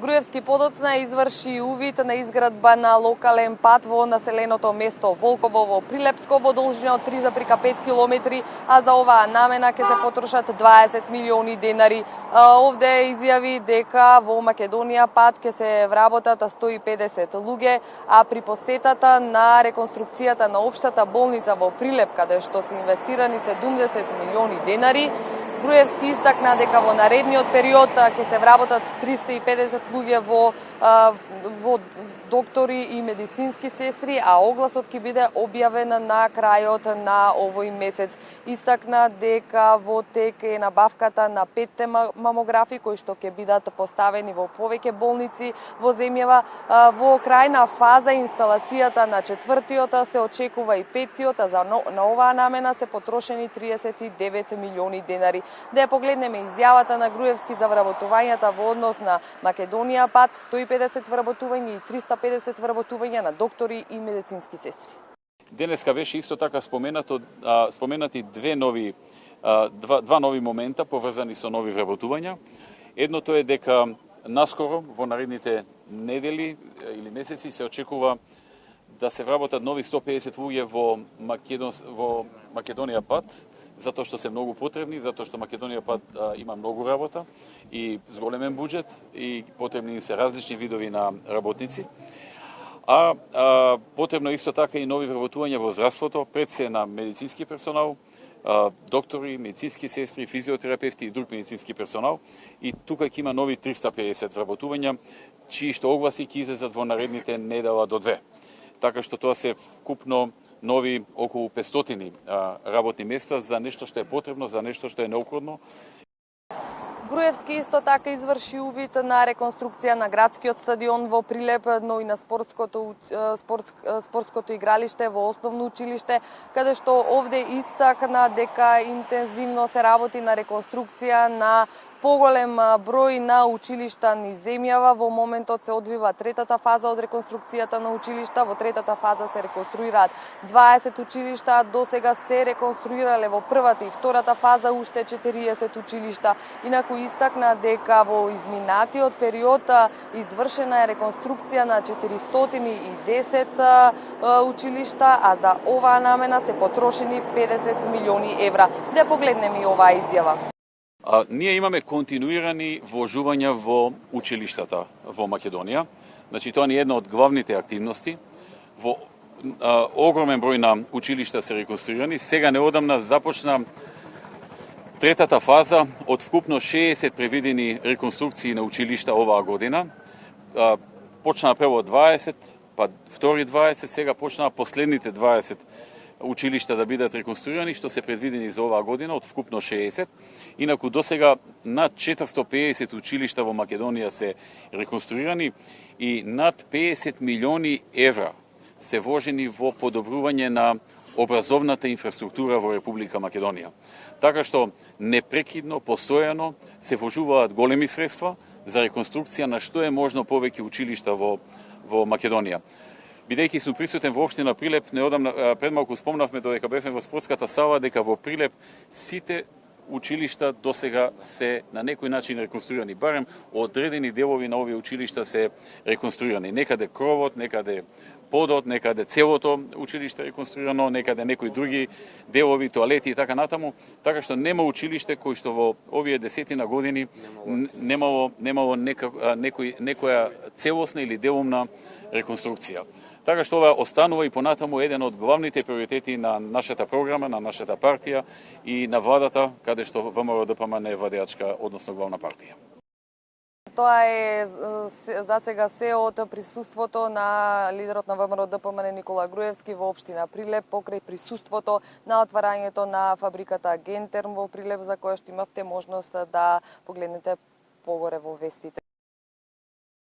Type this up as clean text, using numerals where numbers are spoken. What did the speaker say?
Груевски подоцна изврши увид на изградба на локален пат во населеното место Волково во Прилепско во должина од 3,5 километри, а за оваа намена ќе се потрошат 20 милиони денари. Овде изјави дека во Македонија пат ќе се вработат 150 луѓе, а при посетата на реконструкцијата на општата болница во Прилеп, каде што се инвестирани 70 милиони денари, Груевски истакна дека во наредниот период ќе се вработат 350 луѓе во доктори и медицински сестри, а огласот ќе биде објавен на крајот на овој месец. Истакна дека во тек е набавката на 5 мамографи кои што ќе бидат поставени во повеќе болници во земјава. Во крајна фаза инсталацијата на 4-тиот се очекува и 5-тиот, а на оваа намена се потрошени 39 милиони денари. Да ја погледнеме изјавата на Груевски за вработувањата во однос на Македонија пат, 150 вработувања и 350 вработувања на доктори и медицински сестри. Денеска беше исто така споменати два нови момента поврзани со нови вработувања. Едното е дека наскоро во наредните недели или месеци се очекува да се вработат нови 150 луѓе во Македонија пат, затоа што се многу потребни, затоа што Македонија пат има многу работа и зголемен буџет и потребни се различни видови на работници. Потребно исто така и нови вработувања во здравството, пред се на медицински персонал, доктори, медицински сестри, физиотерапевти и друг медицински персонал. И тука ќе има нови 350 вработувања, чии што огласи ќе излезат во наредните недела до 2. Така што тоа се вкупно нови околу 500 работни места за нешто што е потребно, за нешто што е неопходно. Груевски исто така изврши увид на реконструкција на градскиот стадион во Прилеп, но и на спортското игралиште во основно училиште, каде што овде истакна дека интензивно се работи на реконструкција на поголем број на училишта низ земјава. Во моментот се одвива третата фаза од реконструкцијата на училишта. Во третата фаза се реконструираат 20 училишта, до сега се реконструирале во првата и втората фаза уште 40 училишта. Инаку истакна дека во изминатиот период извршена е реконструкција на 410 училишта, а за оваа намена се потрошени 50 милиони евра. Да погледнеме и оваа изјава. Ние имаме континуирани вложувања во училиштата во Македонија. Значи, тоа е една од главните активности. Во огромен број на училишта се реконструирани. Сега неодамна започна третата фаза од вкупно 60 предвидени реконструкции на училишта оваа година. Почнаа прво 20, па втори 20, сега почнаа последните 20 училишта да бидат реконструирани, што се предвидени за оваа година од вкупно 60. Инаку досега над 450 училишта во Македонија се реконструирани и над 50 милиони евра се вложени во подобрување на образовната инфраструктура во Република Македонија. Така што непрекидно, постојано се вложуваат големи средства за реконструкција на што е можно повеќе училишта во Македонија. Бидејќи сум присутен во општина Прилеп, пред малку спомнавме додека бевме во спортската сала дека во Прилеп сите училишта досега се на некој начин реконструирани, барем одредени делови на овие училишта се реконструирани. Некаде кровот, некаде подот, некаде целото училиште реконструирано, некаде некои други делови, тоалети и така натаму. Така што нема училиште кој што во овие десетина години немало некоја целосна или делумна реконструкција. Така што ова останува и понатаму еден од главните приоритети на нашата програма, на нашата партија и на владата, каде што ВМРО-ДПМН е владеачка, односно главна партија. Тоа е за сега се од присуството на лидерот на ВМРО-ДПМН Никола Груевски во општина Прилеп покрај присуството на отварањето на фабриката Гентерм во Прилеп, за која што имавте можност да погледнете погоре во вестите.